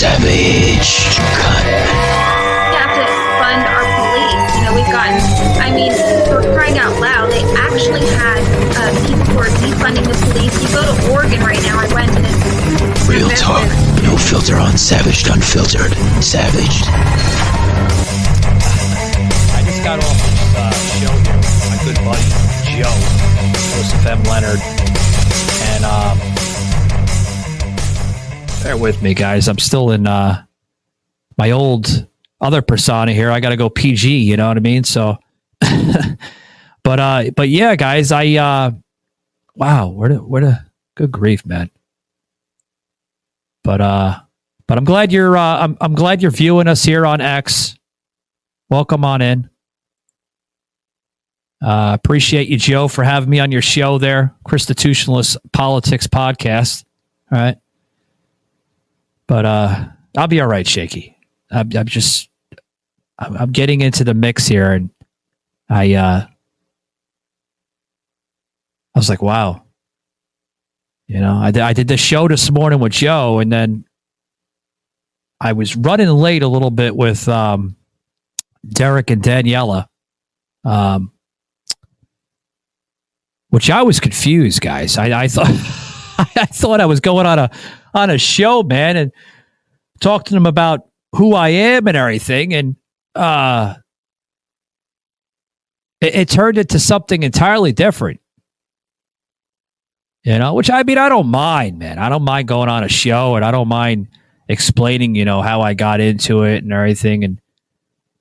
savage. Cut. We have to fund our police. You know, we've gotten, for crying out loud, they actually had people who are defunding the police. You go to Oregon right now, I went and it's Real talk. No filter on Savaged Unfiltered. Savaged. I just got off this show here with my good buddy Joe, Joseph M. Leonard, and bear with me, guys. I'm still in my old other persona here. I got to go PG. You know what I mean? So, but yeah, guys. Wow. Where good grief, man. But I'm glad you're I'm glad you're viewing us here on X. Welcome on in. Appreciate you, Joe, for having me on your show there, Constitutionalist Politics Podcast. All right. But I'll be all right, Shaky. I'm getting into the mix here, and I was like, wow. You know, I did the show this morning with Joe, and then I was running late a little bit with Derek and Daniela, which I was confused, guys. I thought I thought I was going on a show, man, and talk to them about who I am and everything, and it turned into something entirely different. You know, which I don't mind, man. I don't mind going on a show, and I don't mind explaining, you know, how I got into it and everything, and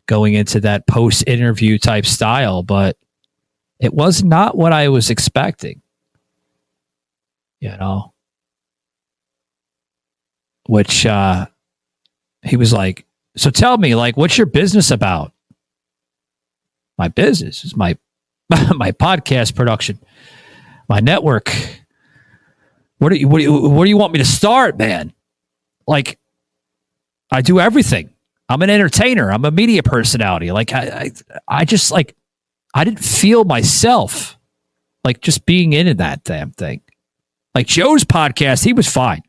going into that post-interview type style, but it was not what I was expecting. You know, which he was like, so tell me, like, what's your business about? My business is my podcast production, my network. What do you want me to start, man? Like, I do everything. I'm an entertainer. I'm a media personality. Like, I just, like, I didn't feel myself, like, just being in that damn thing. Like, Joe's podcast, he was fine.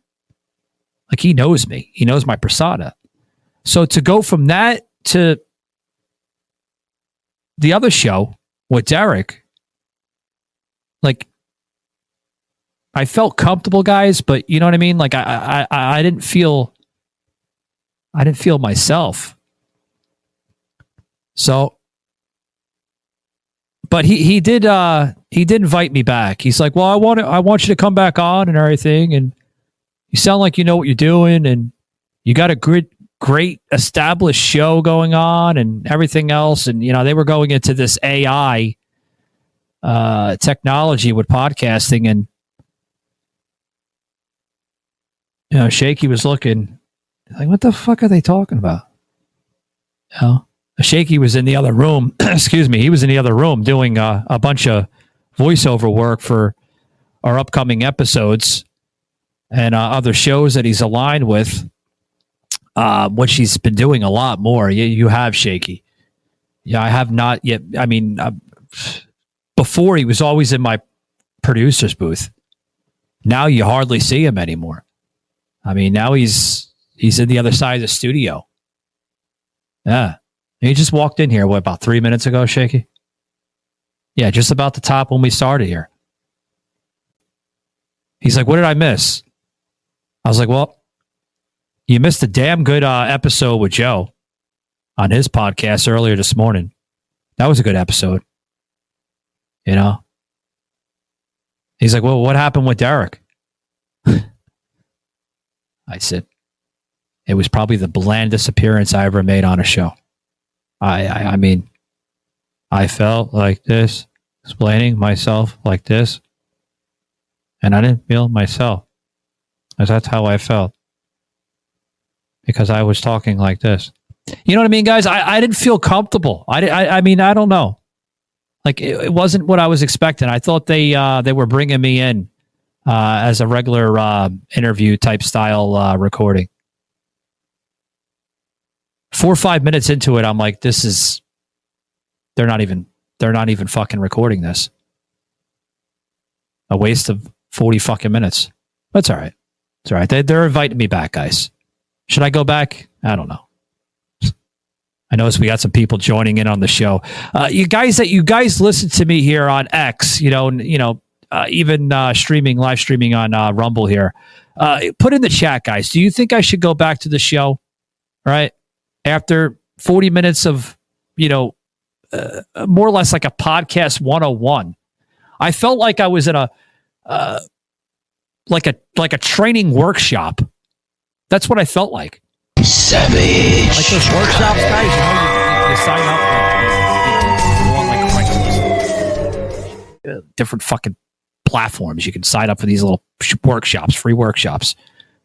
Like, he knows me. He knows my persona. So to go from that to the other show with Derek, like, I felt comfortable, guys, but you know what I mean? Like, I didn't feel myself. So, but he did invite me back. He's like, well, I want you to come back on and everything, and you sound like you know what you're doing, and you got a great established show going on and everything else. And, you know, they were going into this AI technology with podcasting, and, you know, Shaky was looking like, what the fuck are they talking about? You know, Shaky was in the other room. Excuse me. He was in the other room doing a bunch of voiceover work for our upcoming episodes and other shows that he's aligned with, which he's been doing a lot more. You have, Shaky. Yeah, I have not yet. I mean, before he was always in my producer's booth. Now you hardly see him anymore. I mean, now he's in the other side of the studio. Yeah. He just walked in here, about 3 minutes ago, Shaky? Yeah, just about the top when we started here. He's like, what did I miss? I was like, well, you missed a damn good episode with Joe on his podcast earlier this morning. That was a good episode. You know? He's like, well, what happened with Derek? I said, it was probably the blandest appearance I ever made on a show. I mean, I felt like this, explaining myself like this, and I didn't feel myself. That's how I felt. Because I was talking like this. You know what I mean, guys? I didn't feel comfortable. I mean, I don't know. Like, it wasn't what I was expecting. I thought they were bringing me in as a regular interview type style recording. 4 or 5 minutes into it, I'm like, they're not even fucking recording this. A waste of 40 fucking minutes. That's all right. It's all right. They're inviting me back, guys. Should I go back? I don't know. I noticed we got some people joining in on the show. You guys listen to me here on X, even live streaming on Rumble here. Put in the chat, guys. Do you think I should go back to the show? Right after 40 minutes of more or less like a podcast 101. I felt like I was in a like a training workshop. That's what I felt like. Savage. Like those workshops, guys. You sign up on like different fucking platforms. You can sign up for these little workshops, free workshops.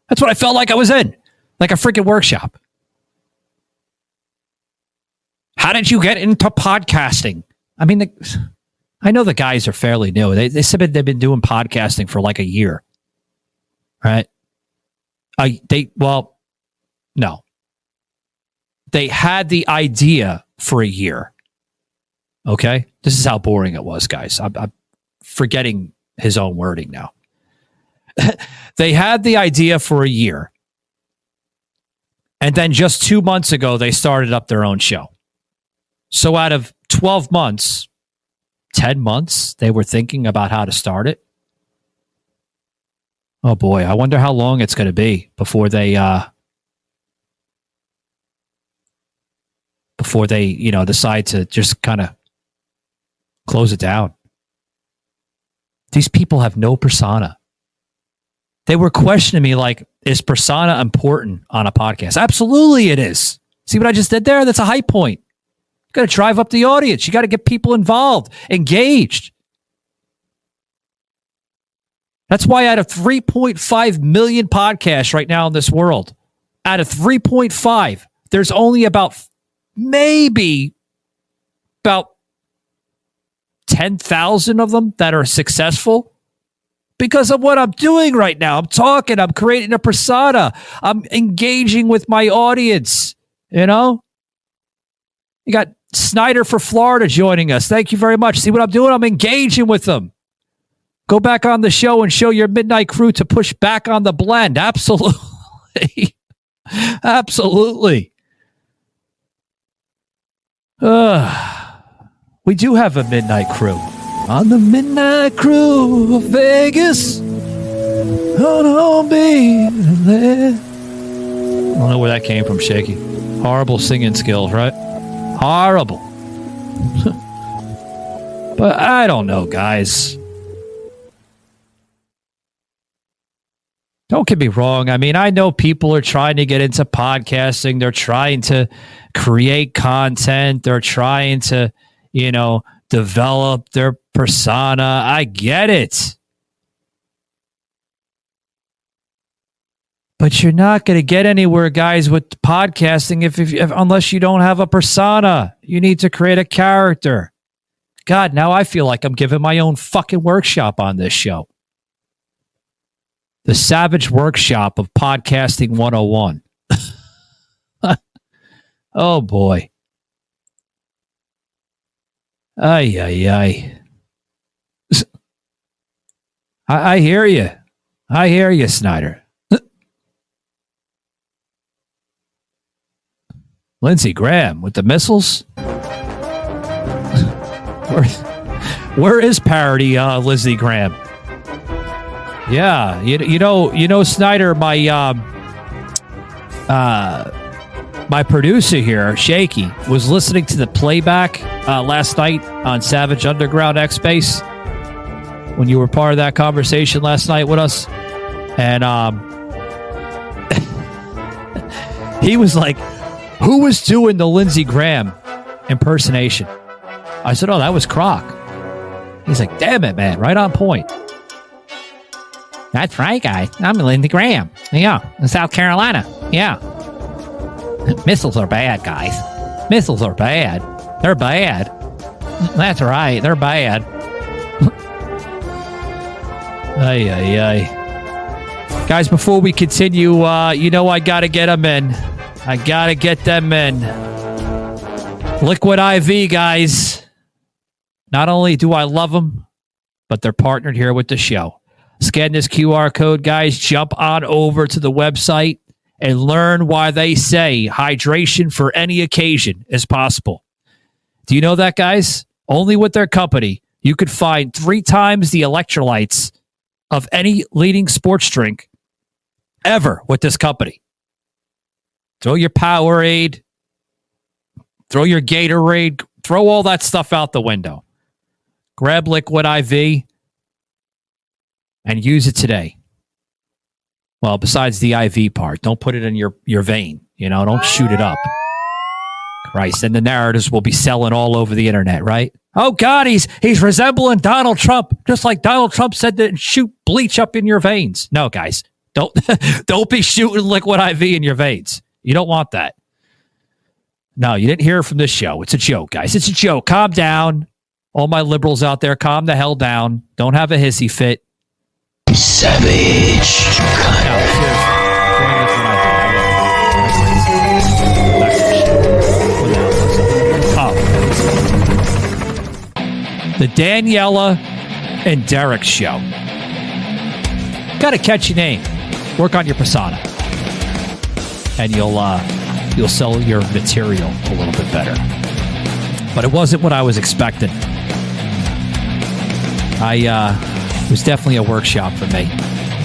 That's what I felt like I was in, like a freaking workshop. How did you get into podcasting? I mean, I know the guys are fairly new. They said they've been doing podcasting for like a year, right? No. They had the idea for a year. Okay? This is how boring it was, guys. I'm forgetting his own wording now. They had the idea for a year. And then just 2 months ago, they started up their own show. So out of 12 months, 10 months, they were thinking about how to start it. Oh boy, I wonder how long it's going to be before they decide to just kind of close it down. These people have no persona. They were questioning me like, is persona important on a podcast? Absolutely it is. See what I just did there? That's a high point. You got to drive up the audience. You got to get people involved, engaged. That's why out of 3.5 million podcasts right now in this world, out of 3.5, there's only maybe about 10,000 of them that are successful because of what I'm doing right now. I'm talking, I'm creating a persona. I'm engaging with my audience, You got Snyder for Florida joining us. Thank you very much. See what I'm doing? I'm engaging with them. Go back on the show and show your midnight crew to push back on the blend. Absolutely. Absolutely. We do have a midnight crew. On the midnight crew of Vegas. Oh, no, baby. I don't know where that came from, Shaky. Horrible singing skills, right? Horrible. But I don't know, guys. Don't get me wrong. I mean, I know people are trying to get into podcasting. They're trying to create content. They're trying to, develop their persona. I get it. But you're not going to get anywhere, guys, with podcasting if unless you don't have a persona. You need to create a character. God, now I feel like I'm giving my own fucking workshop on this show. The Savage Workshop of Podcasting 101. Oh, boy. Ay, ay, ay. I hear you. I hear you, Snyder. Lindsey Graham with the missiles? Where is parody, Lindsey Graham? Yeah, you know, Snyder, my producer here, Shaky, was listening to the playback last night on Savage Underground X Space when you were part of that conversation last night with us, and he was like, "Who was doing the Lindsey Graham impersonation?" I said, "Oh, that was Croc." He's like, "Damn it, man, right on point." That's right, guys. I'm Lindsey Graham. Yeah, in South Carolina. Yeah. Missiles are bad, guys. Missiles are bad. They're bad. That's right. They're bad. Ay, ay, ay. Guys, before we continue, I got to get them in. I got to get them in. Liquid IV, guys. Not only do I love them, but they're partnered here with the show. Scan this QR code, guys. Jump on over to the website and learn why they say hydration for any occasion is possible. Do you know that, guys? Only with their company, you could find 3 times the electrolytes of any leading sports drink ever with this company. Throw your Powerade, throw your Gatorade, throw all that stuff out the window. Grab Liquid IV and use it today. Well, besides the IV part, don't put it in your vein. Don't shoot it up. Christ, and the narratives will be selling all over the internet, right? Oh God, he's resembling Donald Trump, just like Donald Trump said to shoot bleach up in your veins. No, guys, don't be shooting Liquid IV in your veins. You don't want that. No, you didn't hear it from this show. It's a joke, guys. It's a joke. Calm down. All my liberals out there, calm the hell down. Don't have a hissy fit. Savage. No, seriously. The Daniela and Derek Show. Got a catchy name. Work on your persona, and you'll sell your material a little bit better. But it wasn't what I was expecting. It was definitely a workshop for me,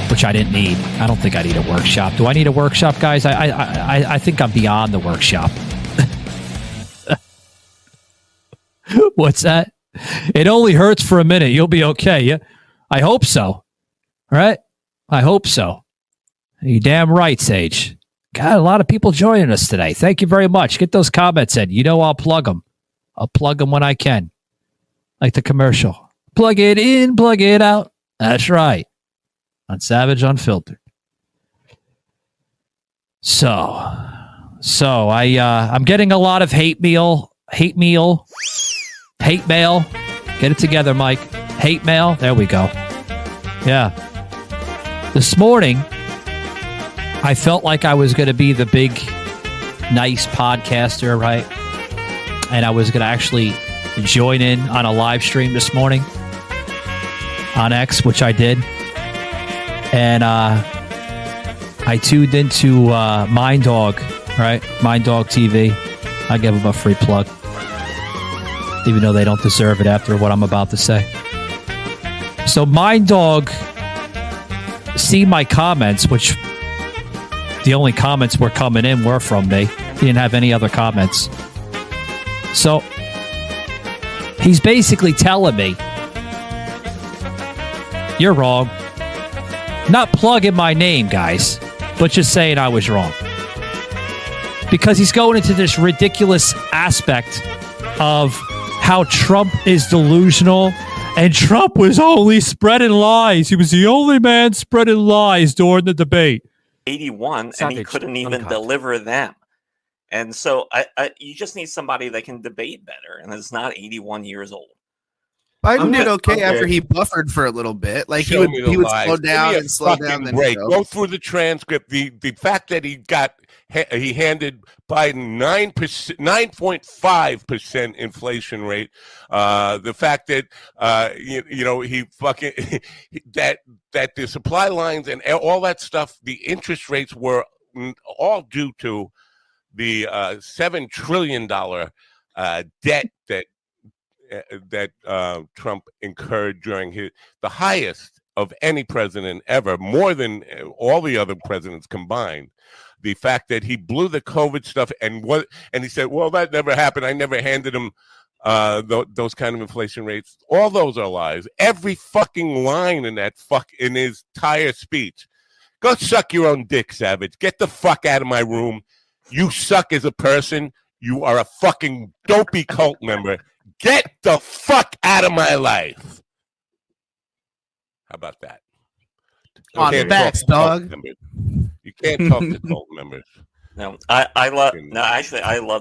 which I didn't need. I don't think I need a workshop. Do I need a workshop, guys? I think I'm beyond the workshop. What's that? It only hurts for a minute. You'll be okay. Yeah, I hope so. All right? I hope so. You're damn right, Sage. Got a lot of people joining us today. Thank you very much. Get those comments in. I'll plug them. I'll plug them when I can. Like the commercial. Plug it in, plug it out. That's right. On Savage Unfiltered. So I'm getting a lot of hate mail. Get it together, Mike. Hate mail. There we go. Yeah. This morning, I felt like I was going to be the big, nice podcaster, right? And I was going to actually join in on a live stream this morning on X, which I did. And I tuned into Minddog, right? Minddog TV. I give them a free plug, even though they don't deserve it after what I'm about to say. So Minddog see my comments, which the only comments were coming in were from me. He didn't have any other comments. So he's basically telling me, you're wrong. Not plugging my name, guys, but just saying I was wrong. Because he's going into this ridiculous aspect of how Trump is delusional, and Trump was only spreading lies. He was the only man spreading lies during the debate. 81, and he couldn't even deliver them. And so you just need somebody that can debate better, and it's not 81 years old. Biden did okay after he buffered for a little bit. Like he would slow down and slow down. Then go through the transcript. The fact that he handed Biden 9.5% inflation rate. The fact that he fucking that the supply lines and all that stuff, the interest rates were all due to the $7 trillion debt that Trump incurred during the highest of any president ever, more than all the other presidents combined. The fact that he blew the COVID stuff and he said, well, that never happened. I never handed him those kind of inflation rates. All those are lies. Every fucking line in in his entire speech. Go suck your own dick, Savage. Get the fuck out of my room. You suck as a person. You are a fucking dopey cult member. Get the fuck out of my life. How about that? On the backs, dog. You can't talk to cult members. No, I love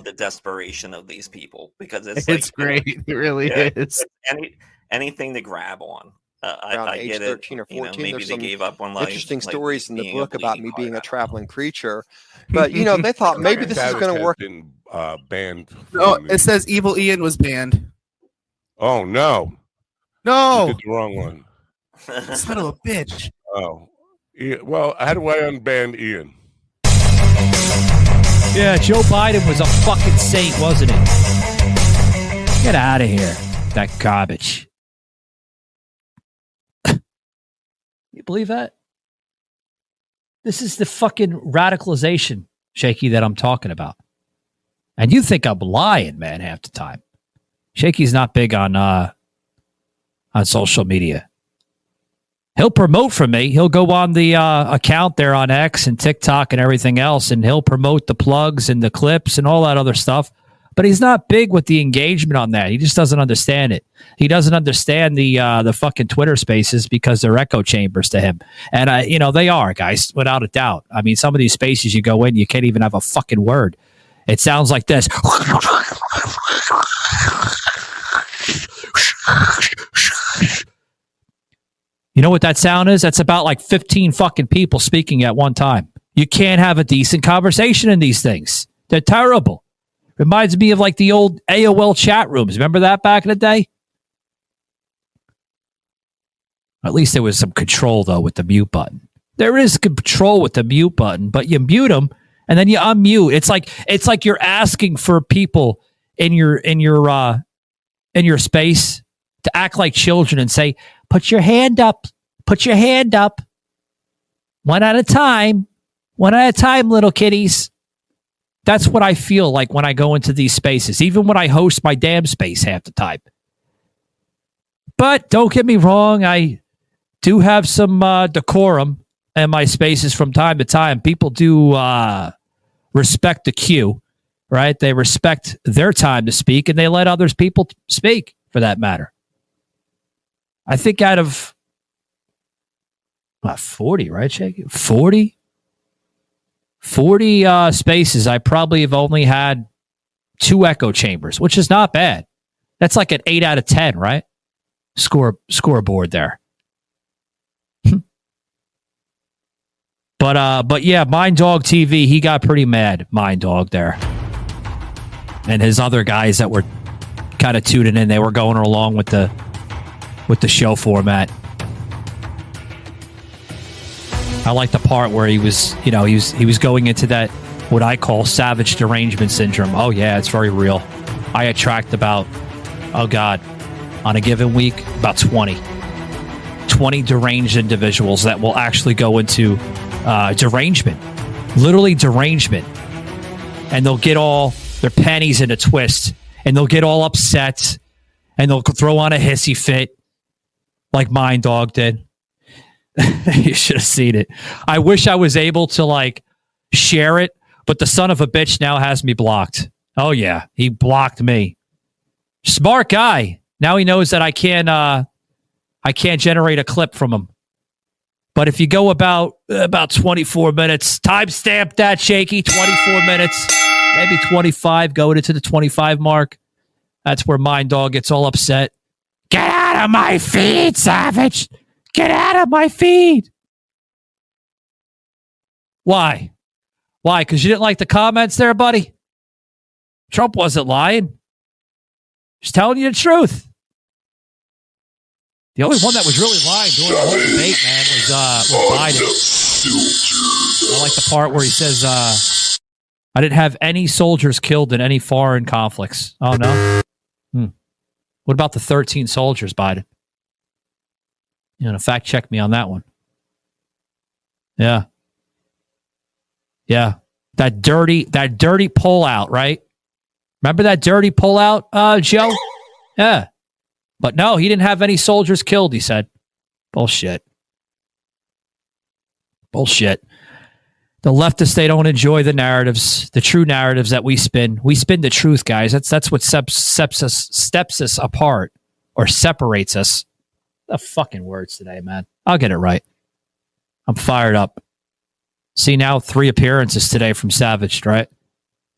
the desperation of these people, because it's great. It really is. Anything to grab on. Around age 13 or 14, maybe there's they some gave up on life. interesting stories in the book about me being a traveling preacher. But, they thought maybe this is going to work. Banned. No, it says Evil Ian was banned. Oh, no. No. You did the wrong one. Son of a bitch. Oh. Well, how do I unban Ian? Yeah, Joe Biden was a fucking saint, wasn't he? Get out of here. That garbage. You believe that? This is the fucking radicalization, Shaky, that I'm talking about. And you think I'm lying, man, half the time. Shaky's not big on social media. He'll promote for me. He'll go on the account there on X and TikTok and everything else, and he'll promote the plugs and the clips and all that other stuff. But he's not big with the engagement on that. He just doesn't understand it. He doesn't understand the fucking Twitter spaces because they're echo chambers to him. And, they are, guys, without a doubt. I mean, some of these spaces you go in, you can't even have a fucking word. It sounds like this. You know what that sound is? That's about like 15 fucking people speaking at one time. You can't have a decent conversation in these things. They're terrible. Reminds me of like the old AOL chat rooms. Remember that back in the day? At least there was some control, though, with the mute button. There is control with the mute button, but you mute them and then you unmute. It's like you're asking for people in your space to act like children and say, put your hand up. Put your hand up. One at a time. One at a time, little kitties. That's what I feel like when I go into these spaces, even when I host my damn space half the time. But don't get me wrong, I do have some decorum in my spaces from time to time. People do respect the queue, right? They respect their time to speak, and they let other people speak, for that matter. I think out of 40, right, Shaky? 40 spaces, I probably have only had 2 echo chambers, which is not bad. That's like an 8 out of 10, right? Scoreboard there. But yeah, Minddog TV, he got pretty mad, Minddog there. And his other guys that were kind of tuning in, they were going along with the show format. I like the part where he was going into that, what I call savage derangement syndrome. Oh yeah, it's very real. I attract about, on a given week, about 20 deranged individuals that will actually go into derangement, literally derangement. And they'll get all their panties in a twist, and they'll get all upset, and they'll throw on a hissy fit like Minddog did. You should have seen it. I wish I was able to share it, but the son of a bitch now has me blocked. Oh yeah, he blocked me. Smart guy. Now he knows that I can't generate a clip from him. But if you go about 24 minutes, timestamp that, Shaky, 24 minutes, maybe 25, going into the 25 mark. That's where Minddog gets all upset. Get out of my feed, savage! Get out of my feed! Why? Why? Because you didn't like the comments there, buddy? Trump wasn't lying. Just telling you the truth. The only one that was really lying during the whole debate, man, was Biden. I like the part where he says, I didn't have any soldiers killed in any foreign conflicts. Oh, no? What about the 13 soldiers, Biden? Fact check me on that one. Yeah. Yeah. That dirty pullout, right? Remember that dirty pullout, Joe? Yeah. But no, he didn't have any soldiers killed, he said. Bullshit. The leftists, they don't enjoy the narratives, the true narratives that we spin. We spin the truth, guys. That's what steps us apart or separates us. The fucking words today, man. I'll get it right. I'm fired up. See, now 3 appearances today from Savage, right?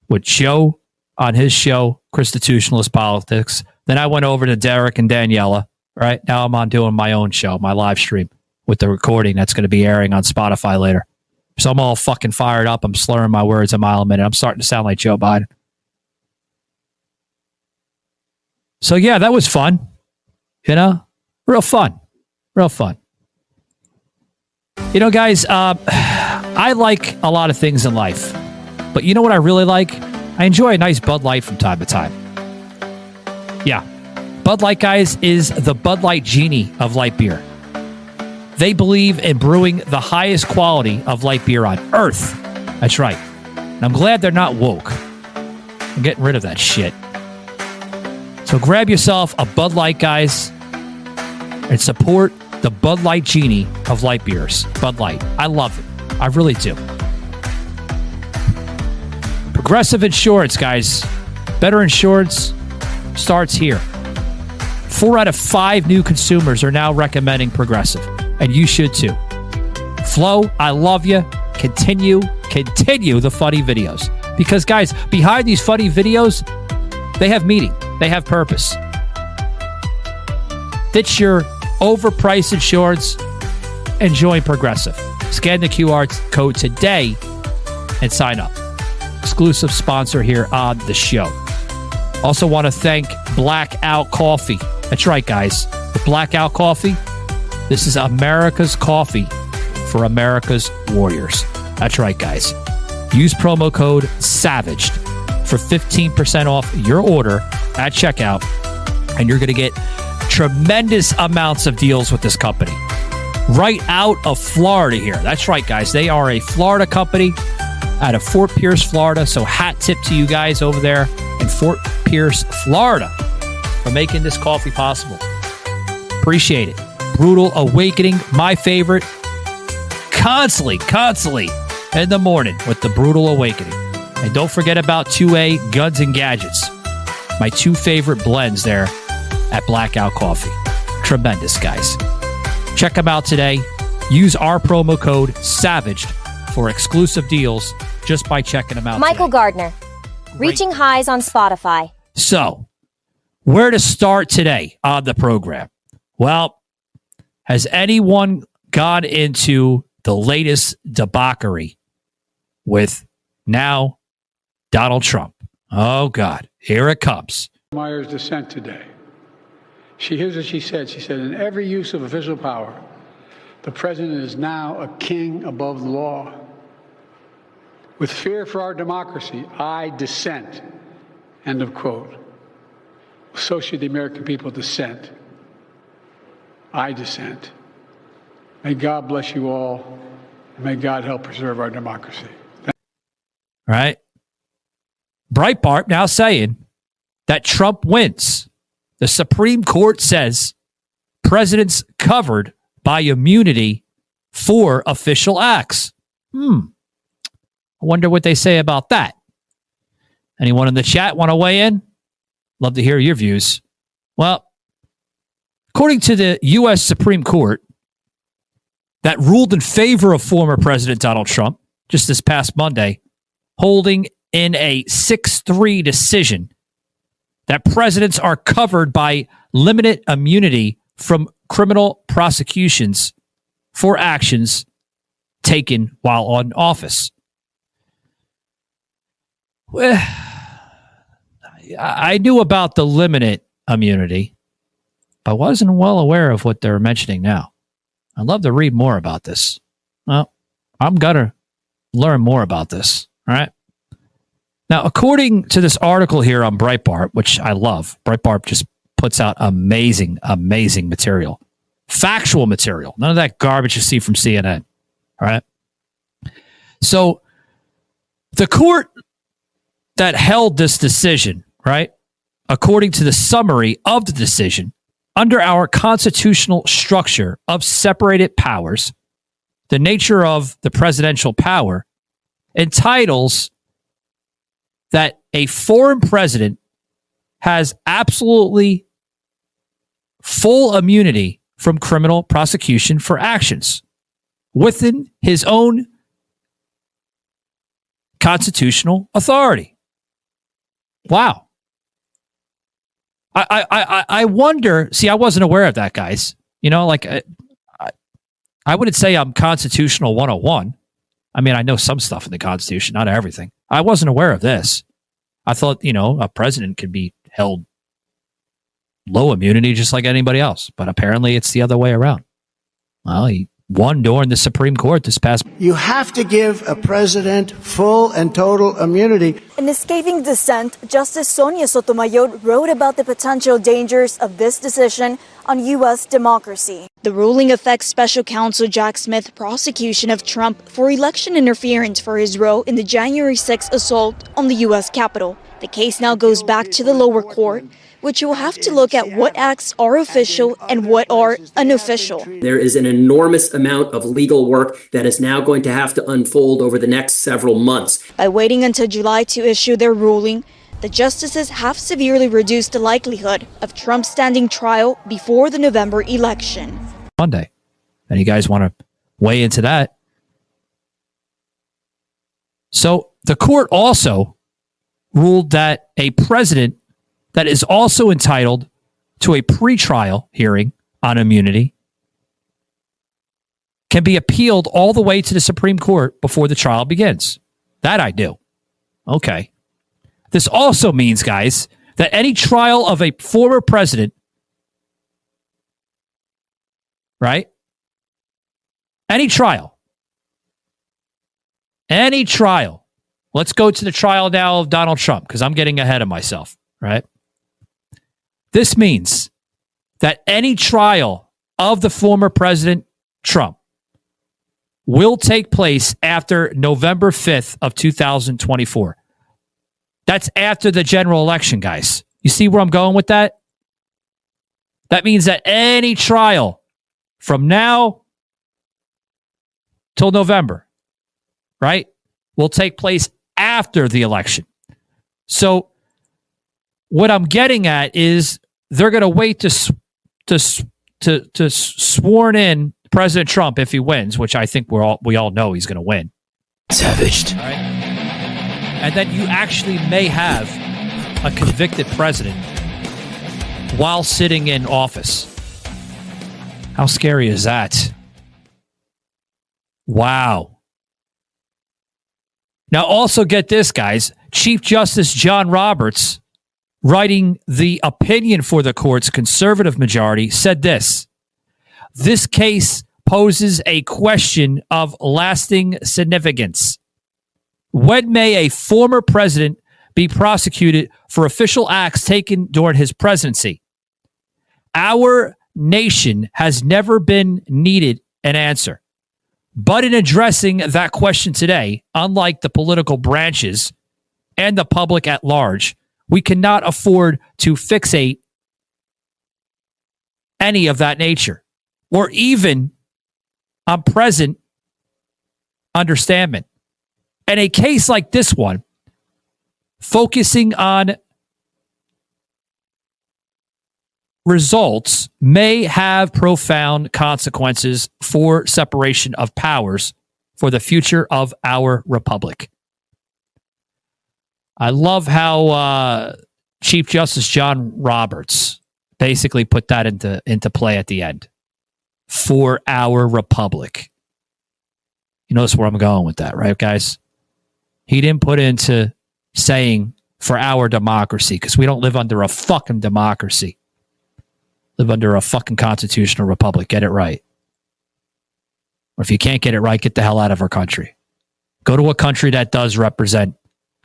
With Joe on his show, Constitutionalist Politics. Then I went over to Derek and Daniela, right? Now I'm on doing my own show, my live stream with the recording that's going to be airing on Spotify later. So I'm all fucking fired up. I'm slurring my words a mile a minute. I'm starting to sound like Joe Biden. So yeah, that was fun. Real fun. Guys, I like a lot of things in life. But you know what I really like? I enjoy a nice Bud Light from time to time. Yeah. Bud Light, guys, is the Bud Light genie of light beer. They believe in brewing the highest quality of light beer on earth. That's right. And I'm glad they're not woke. I'm getting rid of that shit. So grab yourself a Bud Light, guys, and support the Bud Light genie of light beers. Bud Light. I love it. I really do. Progressive Insurance, guys. Better insurance starts here. 4 out of 5 new consumers are now recommending Progressive, and you should too. Flo, I love you. Continue the funny videos. Because, guys, behind these funny videos, they have meaning. They have purpose. Ditch your overpriced insurance and join Progressive. Scan the QR code today and sign up. Exclusive sponsor here on the show. Also want to thank Blackout Coffee. That's right, guys. The Blackout Coffee, this is America's coffee for America's warriors. That's right, guys. Use promo code SAVAGED for 15% off your order at checkout, and you're going to get tremendous amounts of deals with this company. Right out of Florida here. That's right, guys. They are a Florida company out of Fort Pierce, Florida. So hat tip to you guys over there in Fort Pierce, Florida for making this coffee possible. Appreciate it. Brutal Awakening, my favorite. Constantly in the morning with the Brutal Awakening. And don't forget about 2A Guns and Gadgets. My 2 favorite blends there at Blackout Coffee. Tremendous, guys. Check them out today. Use our promo code SAVAGED for exclusive deals just by checking them out. Michael today. Gardner, reaching highs on Spotify. So, where to start today on the program? Well, has anyone gone into the latest debauchery with now Donald Trump? Oh, God. Here it comes. Meyer's dissent today. Here's what she said. She said, in every use of official power, the president is now a king above the law. With fear for our democracy, I dissent. End of quote. So should the American people dissent. I dissent. May God bless you all. And may God help preserve our democracy. Right? Breitbart now saying that Trump wins. The Supreme Court says presidents covered by immunity for official acts. I wonder what they say about that. Anyone in the chat want to weigh in? Love to hear your views. Well, according to the U.S. Supreme Court that ruled in favor of former President Donald Trump just this past Monday, holding in a 6-3 decision that presidents are covered by limited immunity from criminal prosecutions for actions taken while on office. Well, I knew about the limited immunity, but wasn't well aware of what they're mentioning now. I'd love to read more about this. Well, I'm going to learn more about this. All right. Now, according to this article here on Breitbart, which I love, Breitbart just puts out amazing material. Factual material. None of that garbage you see from CNN. All right. So the court that held this decision, right, according to the summary of the decision, under our constitutional structure of separated powers, the nature of the presidential power entitles that a foreign president has absolutely full immunity from criminal prosecution for actions within his own constitutional authority. Wow. I wonder, see, I wasn't aware of that, guys. You know, like, I wouldn't say I'm constitutional 101. I mean, I know some stuff in the Constitution, not everything. I wasn't aware of this. I thought, you know, a president could be held low immunity just like anybody else. But apparently it's the other way around. Well, he won during the Supreme Court this past. You have to give a president full and total immunity. In a scathing dissent, Justice Sonia Sotomayor wrote about the potential dangers of this decision on U.S. democracy. The ruling affects Special Counsel Jack Smith's prosecution of Trump for election interference for his role in the January 6th assault on the U.S. Capitol. The case now goes back to the lower court, which will have to look at what acts are official and what are unofficial. There is an enormous amount of legal work that is now going to have to unfold over the next several months. By waiting until July to issue their ruling, the justices have severely reduced the likelihood of Trump standing trial before the November election. Monday. And you guys want to weigh into that? So the court also ruled that a president that is also entitled to a pretrial hearing on immunity can be appealed all the way to the Supreme Court before the trial begins. That I do. Okay. This also means, guys, that any trial of a former president, right? Any trial. Let's go to the trial now of Donald Trump, because I'm getting ahead of myself, right? This means that any trial of the former President Trump will take place after November 5th of 2024. That's after the general election, guys. You see where I'm going with that? That means that any trial from now till November, right, will take place after the election. So what I'm getting at is they're going to wait to sworn in President Trump if he wins, which I think we all know he's going to win. Savaged. Right? And then you actually may have a convicted president while sitting in office. How scary is that? Wow. Now also get this, guys. Chief Justice John Roberts, writing the opinion for the court's conservative majority, said this: "This case poses a question of lasting significance. When may a former president be prosecuted for official acts taken during his presidency? Our nation has never been needed an answer. But in addressing that question today, unlike the political branches and the public at large, we cannot afford to fixate any of that nature, or even on present understanding. And a case like this one, focusing on results, may have profound consequences for separation of powers for the future of our republic." I love how Chief Justice John Roberts basically put that into play at the end. For our republic. You notice where I'm going with that, right, guys? He didn't put into saying for our democracy, because we don't live under a fucking democracy. Live under a fucking constitutional republic. Get it right. Or if you can't get it right, get the hell out of our country. Go to a country that does represent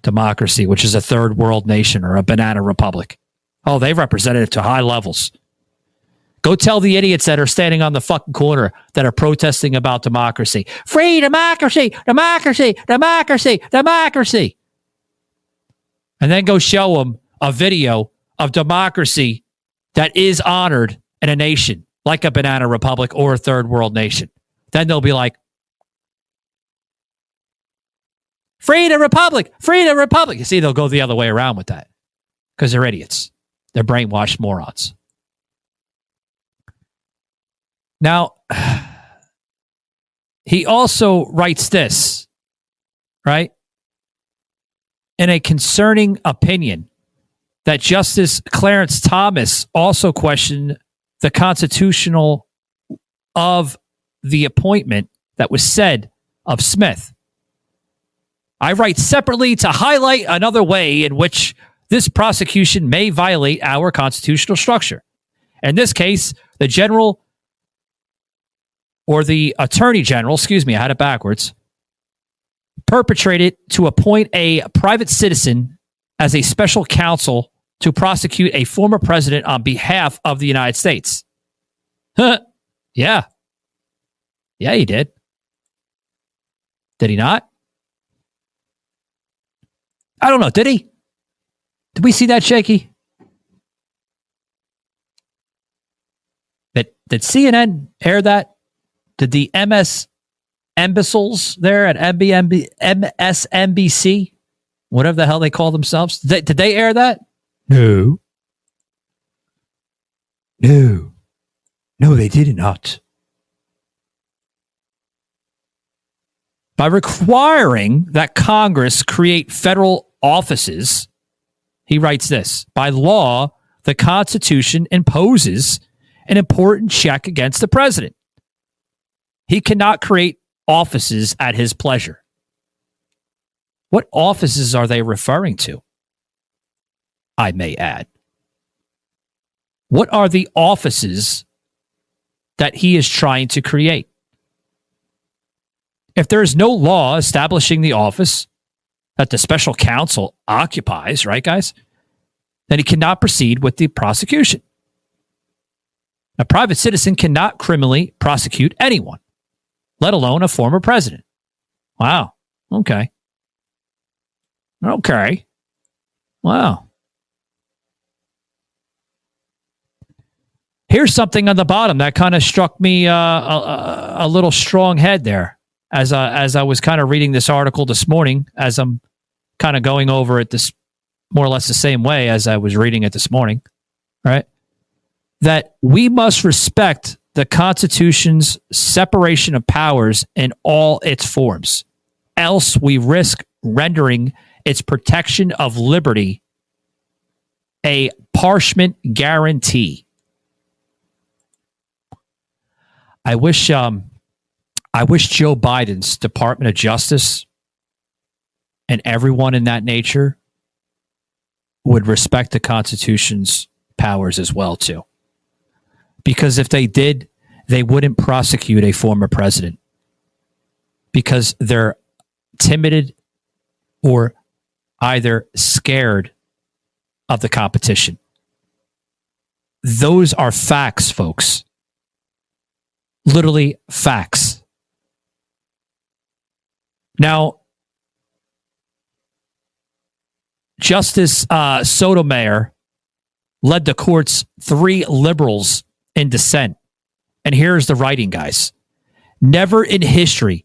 democracy, which is a third world nation or a banana republic. Oh, they represent it to high levels. Go tell the idiots that are standing on the fucking corner that are protesting about democracy. Free democracy, democracy, democracy, democracy. And then go show them a video of democracy that is honored in a nation like a banana republic or a third world nation. Then they'll be like, free the republic, free the republic. You see, they'll go the other way around with that because they're idiots. They're brainwashed morons. Now, he also writes this, right? In a concerning opinion that Justice Clarence Thomas also questioned the constitutional of the appointment that was said of Smith. I write separately to highlight another way in which this prosecution may violate our constitutional structure. In this case, the general or the Attorney General, excuse me, I had it backwards, perpetrated to appoint a private citizen as a special counsel to prosecute a former president on behalf of the United States. Yeah. Yeah, he did. Did he not? I don't know. Did he? Did we see that, Shaky? Did CNN air that? Did the MS imbeciles there at MSNBC, whatever the hell they call themselves, did they air that? No. No. No, they did not. By requiring that Congress create federal offices, he writes this, by law, the Constitution imposes an important check against the president. He cannot create offices at his pleasure. What offices are they referring to? I may add. What are the offices that he is trying to create? If there is no law establishing the office that the special counsel occupies, right, guys, then he cannot proceed with the prosecution. A private citizen cannot criminally prosecute anyone, let alone a former president. Wow. Okay. Okay. Wow. Here's something on the bottom that kind of struck me a little strong head there as I was kind of reading this article this morning, as I'm kind of going over it this more or less the same way as I was reading it this morning, right? That we must respect the Constitution's separation of powers in all its forms. Else we risk rendering its protection of liberty a parchment guarantee. I wish Joe Biden's Department of Justice and everyone in that nature would respect the Constitution's powers as well, too. Because if they did, they wouldn't prosecute a former president. Because they're timid or either scared of the competition. Those are facts, folks. Literally facts. Now, Justice Sotomayor led the court's 3 liberals in dissent. And here's the writing, guys. Never in history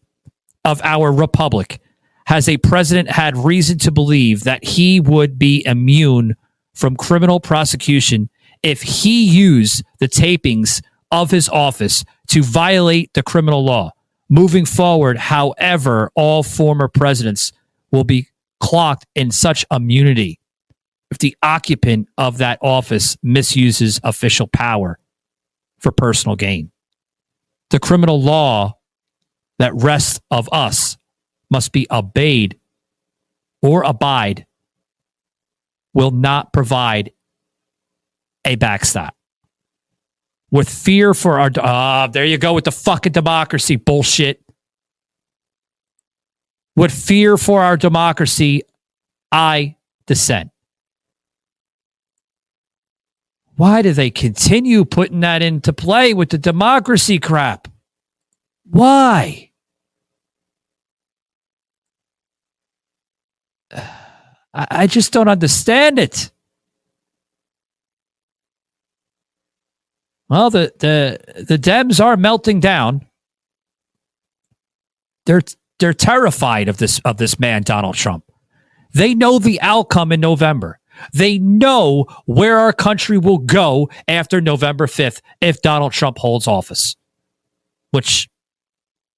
of our republic has a president had reason to believe that he would be immune from criminal prosecution if he used the tapings of his office to violate the criminal law. Moving forward, however, all former presidents will be clocked in such immunity if the occupant of that office misuses official power for personal gain. The criminal law that rests of us must be obeyed or abide will not provide a backstop. With fear for our... there you go with the fucking democracy bullshit. With fear for our democracy, I dissent. Why do they continue putting that into play with the democracy crap? Why? I just don't understand it. Well, the Dems are melting down. They're terrified of this man, Donald Trump. They know the outcome in November. They know where our country will go after November 5th if Donald Trump holds office. Which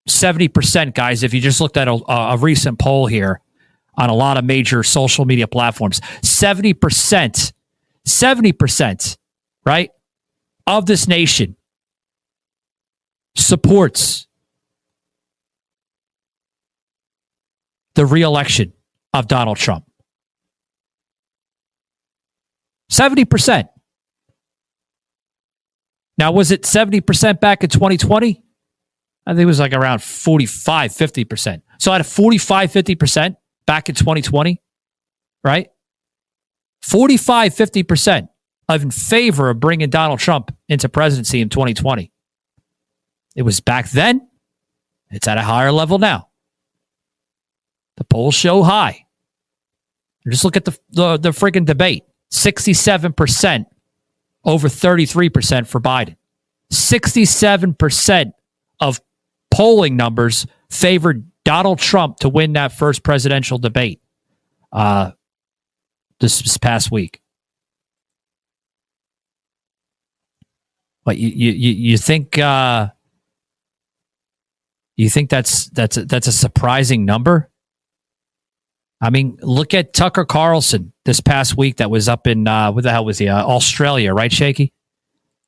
70%, guys, if you just looked at a recent poll here on a lot of major social media platforms, 70%, right, of this nation supports the re-election of Donald Trump. 70%. Now, was it 70% back in 2020? I think it was like around 45, 50%. So out of 45, 50% back in 2020, right? 45, 50% in favor of bringing Donald Trump into presidency in 2020. It was back then. It's at a higher level now. The polls show high. Just look at the freaking debate. 67% over 33% for Biden. 67% of polling numbers favored Donald Trump to win that first presidential debate this past week. What you think? You think that's a surprising number? I mean, look at Tucker Carlson this past week. That was up in what the hell was he? Australia, right, Shaky?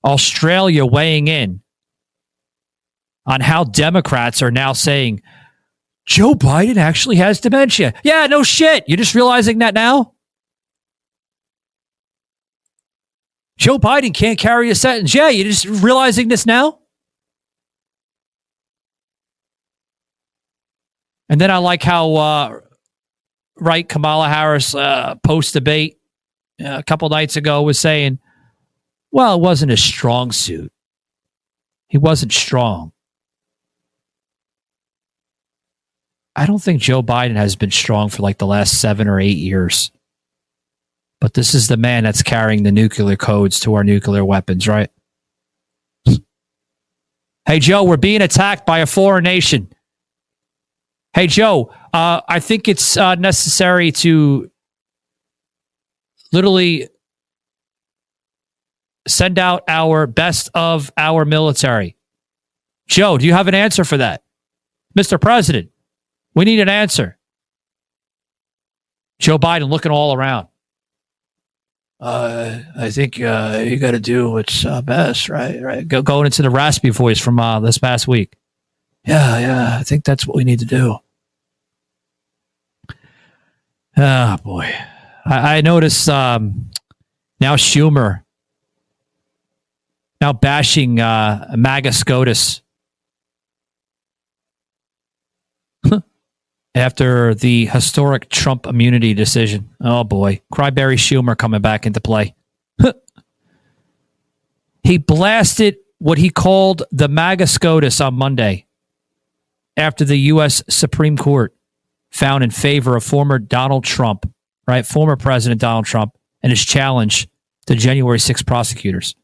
Australia weighing in on how Democrats are now saying Joe Biden actually has dementia. Yeah, no shit. You're just realizing that now? Joe Biden can't carry a sentence. Yeah, you're just realizing this now? And then I like how, Kamala Harris post-debate a couple nights ago was saying, well, it wasn't a strong suit. He wasn't strong. I don't think Joe Biden has been strong for like the last 7 or 8 years. But this is the man that's carrying the nuclear codes to our nuclear weapons, right? Hey, Joe, we're being attacked by a foreign nation. Hey, Joe, I think it's necessary to literally send out our best of our military. Joe, do you have an answer for that? Mr. President, we need an answer. Joe Biden looking all around. I think you got to do what's best, right? Right. Going into the raspy voice from this past week. Yeah, I think that's what we need to do. Oh, boy. I noticed now Schumer now bashing MAGA SCOTUS after the historic Trump immunity decision. Oh, boy. Cryberry Schumer coming back into play. He blasted what he called the MAGA SCOTUS on Monday after the U.S. Supreme Court found in favor of former Donald Trump, right? Former President Donald Trump and his challenge to January 6 prosecutors.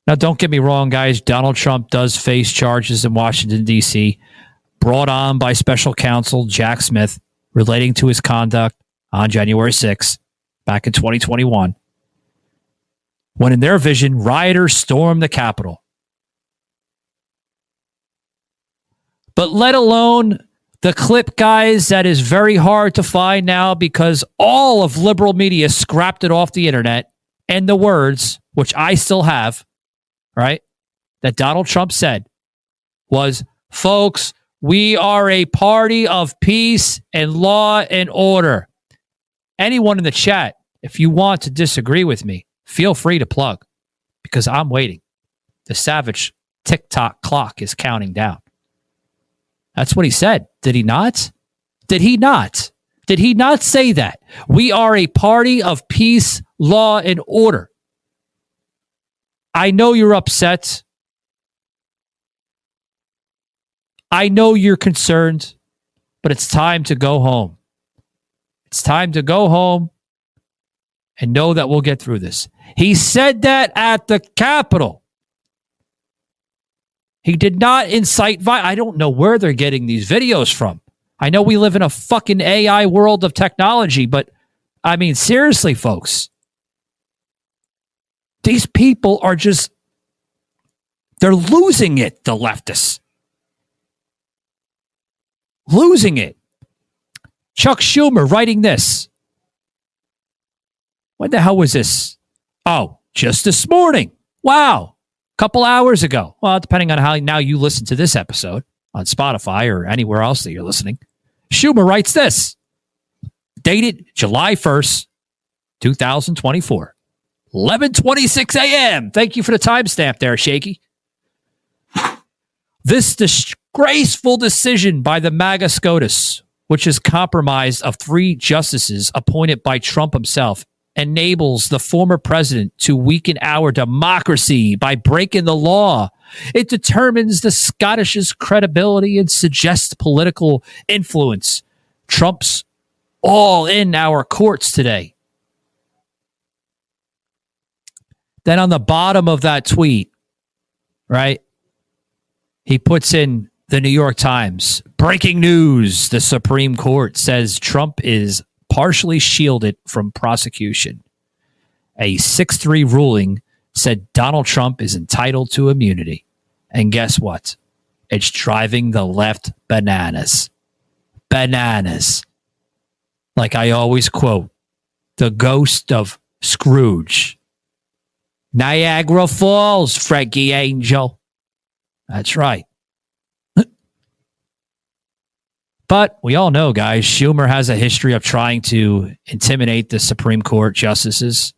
Now, don't get me wrong, guys. Donald Trump does face charges in Washington, D.C., brought on by special counsel Jack Smith relating to his conduct on January 6 back in 2021, when in their vision, rioters stormed the Capitol. But let alone the clip, guys, that is very hard to find now because all of liberal media scrapped it off the internet, and the words, which I still have, right, that Donald Trump said was, folks, we are a party of peace and law and order. Anyone in the chat, if you want to disagree with me, feel free to plug because I'm waiting. The savage TikTok clock is counting down. That's what he said. Did he not? Did he not? Did he not say that? We are a party of peace, law, and order. I know you're upset. I know you're concerned, but it's time to go home. It's time to go home and know that we'll get through this. He said that at the Capitol. He did not incite violence. I don't know where they're getting these videos from. I know we live in a fucking AI world of technology, but I mean, seriously, folks. These people are just, they're losing it, the leftists. Losing it. Chuck Schumer writing this. When the hell was this? Oh, just this morning. Wow. Couple hours ago. Well, depending on how now you listen to this episode on Spotify or anywhere else that you're listening. Schumer writes this. Dated July 1st, 2024. 11:26 a.m. Thank you for the timestamp there, Shaky. This disgraceful decision by the MAGA SCOTUS, which is compromised of 3 justices appointed by Trump himself, enables the former president to weaken our democracy by breaking the law. It determines the Scottish's credibility and suggests political influence. Trump's all in our courts today. Then on the bottom of that tweet, right, he puts in the New York Times. Breaking news. The Supreme Court says Trump is partially shielded from prosecution. A 6-3 ruling said Donald Trump is entitled to immunity. And guess what? It's driving the left bananas. Bananas. Like I always quote, the ghost of Scrooge. Niagara Falls, Frankie Angel. That's right. But we all know, guys, Schumer has a history of trying to intimidate the Supreme Court justices.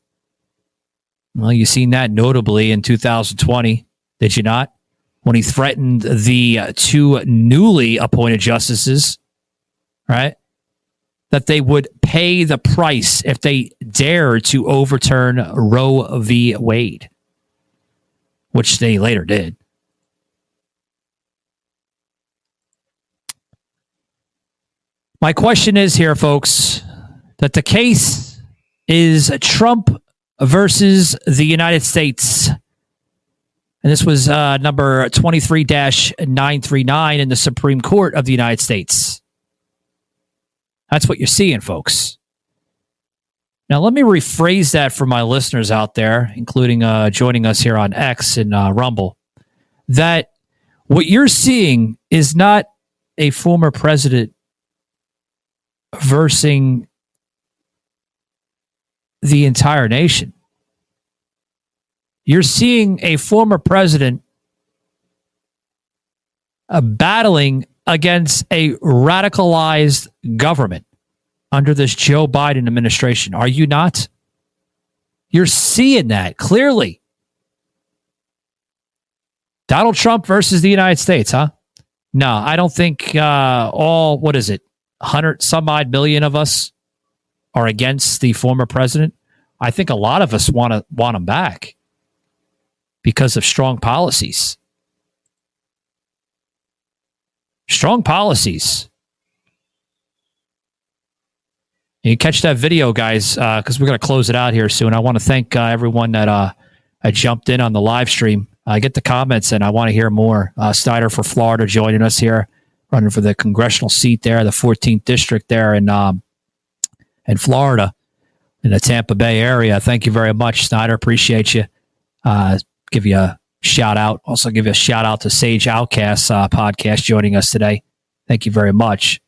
Well, you've seen that notably in 2020, did you not? When he threatened the 2 newly appointed justices, right? That they would pay the price if they dared to overturn Roe v. Wade, which they later did. My question is here, folks, that the case is Trump versus the United States. And this was number 23-939 in the Supreme Court of the United States. That's what you're seeing, folks. Now, let me rephrase that for my listeners out there, including joining us here on X and Rumble, that what you're seeing is not a former president versing the entire nation. You're seeing a former president battling against a radicalized government under this Joe Biden administration. Are you not? You're seeing that clearly. Donald Trump versus the United States, huh? No, I don't think what is it? 100 some odd million of us are against the former president. I think a lot of us want him back because of strong policies. Strong policies. You catch that video, guys, because we're going to close it out here soon. I want to thank everyone that jumped in on the live stream. Get the comments, and I want to hear more. Snyder for Florida joining us here, running for the congressional seat there, the 14th district there in Florida, in the Tampa Bay area. Thank you very much, Snyder. Appreciate you. Give you a shout out. Also give you a shout out to Sage Outcast podcast joining us today. Thank you very much.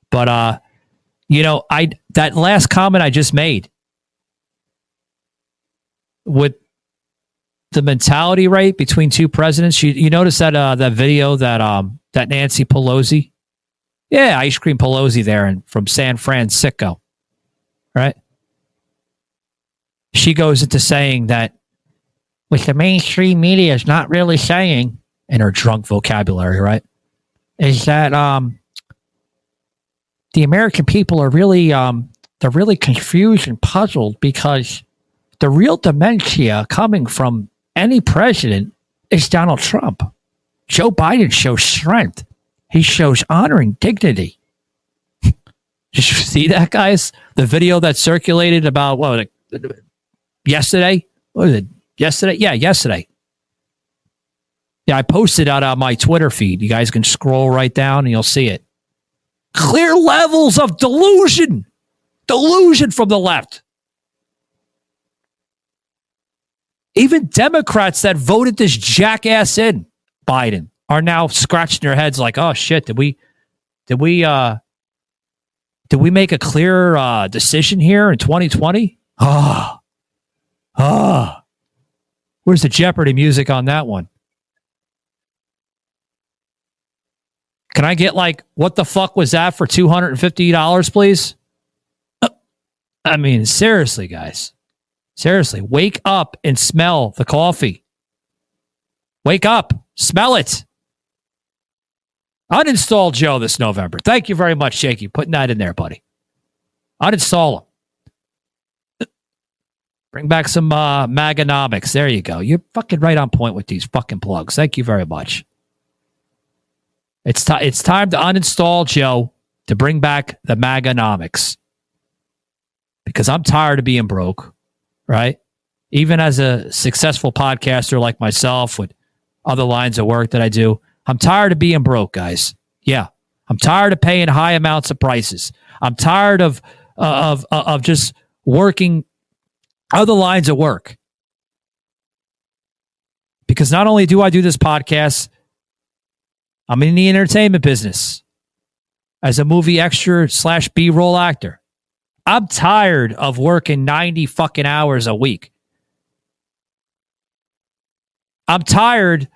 But that last comment I just made with the mentality right between 2 presidents. You notice that that video that Nancy Pelosi, Ice Cream Pelosi there and from San Francisco, right? She goes into saying that what the mainstream media is not really saying in her drunk vocabulary, right, is that the American people are really they're really confused and puzzled because the real dementia coming from any president is Donald Trump. Joe Biden shows strength. He shows honor and dignity. Did you see that, guys? The video that circulated about yesterday? What was it? Yesterday? Yeah, yesterday. Yeah, I posted out on my Twitter feed. You guys can scroll right down and you'll see it. Clear levels of delusion. Delusion from the left. Even Democrats that voted this jackass in, Biden, are now scratching their heads like, oh shit, did we make a clear decision here in 2020? Where's the Jeopardy music on that one? Can I get what the fuck was that for $250, please? I mean, seriously, guys. Seriously, wake up and smell the coffee. Wake up. Smell it. Uninstall Joe this November. Thank you very much, Shaky, putting that in there, buddy. Uninstall him. Bring back some Maganomics. There you go. You're fucking right on point with these fucking plugs. Thank you very much. It's time to uninstall Joe to bring back the Maganomics. Because I'm tired of being broke, right? Even as a successful podcaster like myself with other lines of work that I do, I'm tired of being broke, guys. Yeah. I'm tired of paying high amounts of prices. I'm tired of just working other lines of work. Because not only do I do this podcast, I'm in the entertainment business as a movie extra / B-roll actor. I'm tired of working 90 fucking hours a week. I'm tired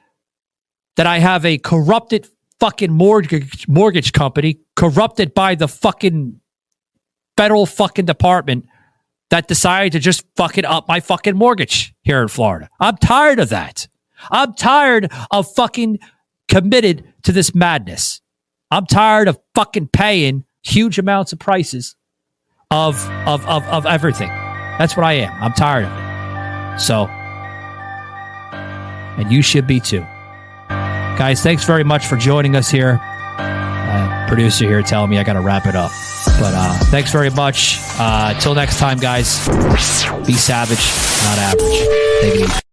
that I have a corrupted fucking mortgage company corrupted by the fucking federal fucking department that decided to just fucking up my fucking mortgage here in Florida. I'm tired of that. I'm tired of fucking committed to this madness. I'm tired of fucking paying huge amounts of prices of everything. That's what I am. I'm tired of it. So, and you should be too. Guys, thanks very much for joining us here. Producer here telling me I got to wrap it up. But thanks very much. Till next time, guys. Be savage, not average. Take it easy.